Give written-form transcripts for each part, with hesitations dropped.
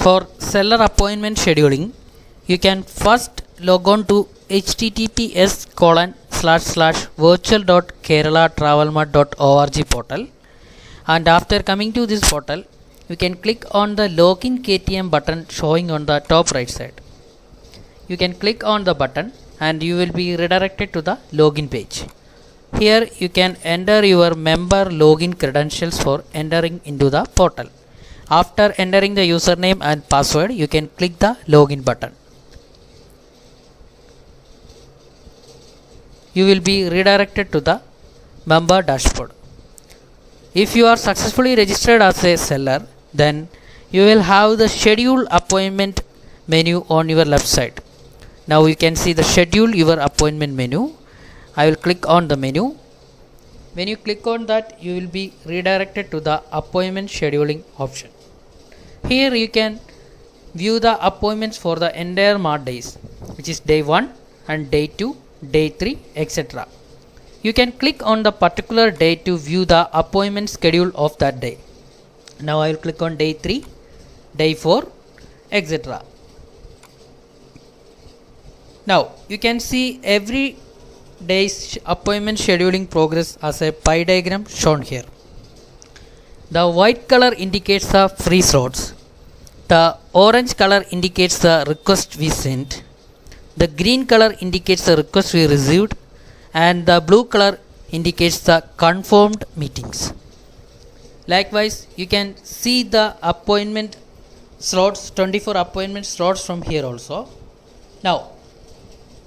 For seller appointment scheduling, you can first log on to https://virtual.keralatravelmart.org portal, and after coming to this portal, you can click on the login KTM button showing on the top right side. You can click on the button and you will be redirected to the login page. Here you can enter your member login credentials for entering into the portal. After entering the username and password, you can click the login button. You will be redirected to the member dashboard. If you are successfully registered as a seller, then you will have the schedule appointment menu on your left side. Now you can see the schedule your appointment menu. I will click on the menu. When you click on that, you will be redirected to the appointment scheduling option. Here you can view the appointments for the entire Mart days, which is day 1 and day 2, day 3, etc. You can click on the particular day to view the appointment schedule of that day. Now I will click on day 3, day 4, etc. Now you can see every day's appointment scheduling progress as a pie diagram shown here. The white color indicates the free slots. The orange color indicates the request we sent. The green color indicates the request we received, and the blue color indicates the confirmed meetings. Likewise, you can see the appointment slots, 24 appointment slots from here also. Now,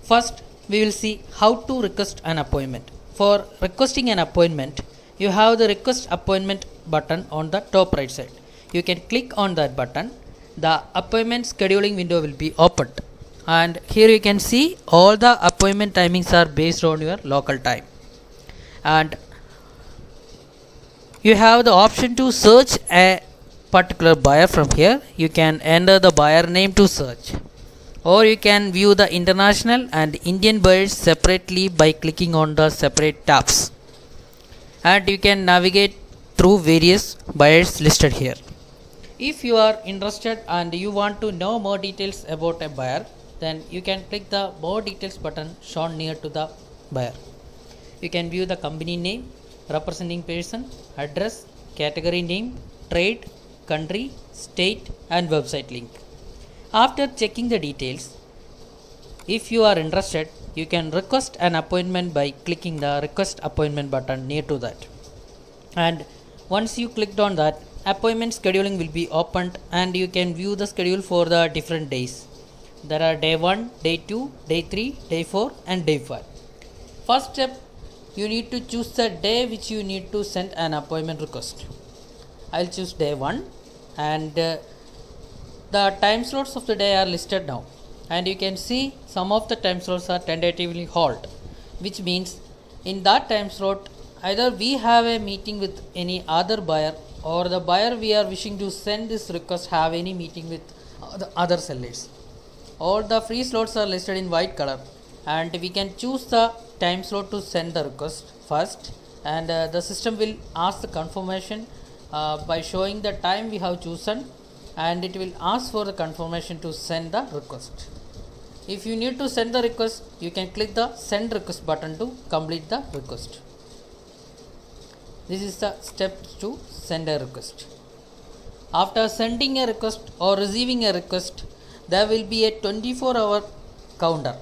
first we will see how to request an appointment. For requesting an appointment, you have the request appointment button on the top right side. You can click on that button. The appointment scheduling window will be opened, and here you can see all the appointment timings are based on your local time, and you have the option to search a particular buyer. From here you can enter the buyer name to search, or you can view the international and Indian buyers separately by clicking on the separate tabs, and you can navigate through various buyers listed here. If you are interested and you want to know more details about a buyer, then you can click the more details button shown near to the buyer. You can view the company name, representing person, address, category name, trade, country, state, and website link. After checking the details, if you are interested, you can request an appointment by clicking the request appointment button near to that. And once you clicked on that, appointment scheduling will be opened, and you can view the schedule for the different days. There are day 1, day 2, day 3, day 4, and day 5. First step, you need to choose the day which you need to send an appointment request. I'll choose day 1, and the time slots of the day are listed now, and you can see some of the time slots are tentatively held, which means in that time slot either we have a meeting with any other buyer, or the buyer we are wishing to send this request have any meeting with the other sellers. All the free slots are listed in white color, and we can choose the time slot to send the request first, and the system will ask the confirmation by showing the time we have chosen, and it will ask for the confirmation to send the request. If you need to send the request, you can click the send request button to complete the request. This is the steps to send a request. After sending a request or receiving a request, there will be a 24-hour counter,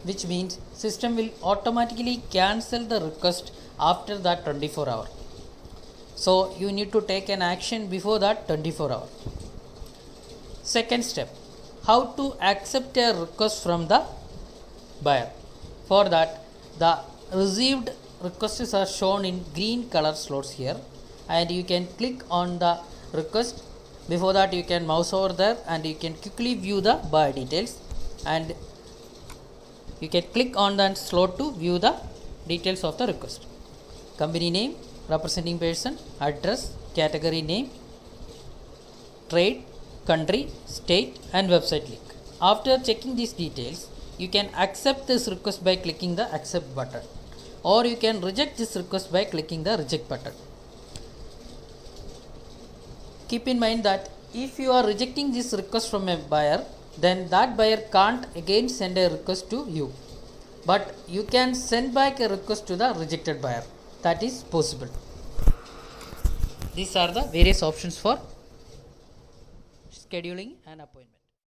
which means system will automatically cancel the request after that 24 hour. So you need to take an action before that 24 hour. Second step, how to accept a request from the buyer. For that, the received requests are shown in green color slots here, and you can click on the request. Before that, you can mouse over there and you can quickly view the buyer details, and you can click on that slot to view the details of the request. Company name, representing person, address, category name, trade, country, state, and website link. After checking these details, you can accept this request by clicking the accept button, or you can reject this request by clicking the reject button. Keep in mind that if you are rejecting this request from a buyer, then that buyer can't again send a request to you, but you can send back a request to the rejected buyer. That is possible. These are the various options for scheduling an appointment.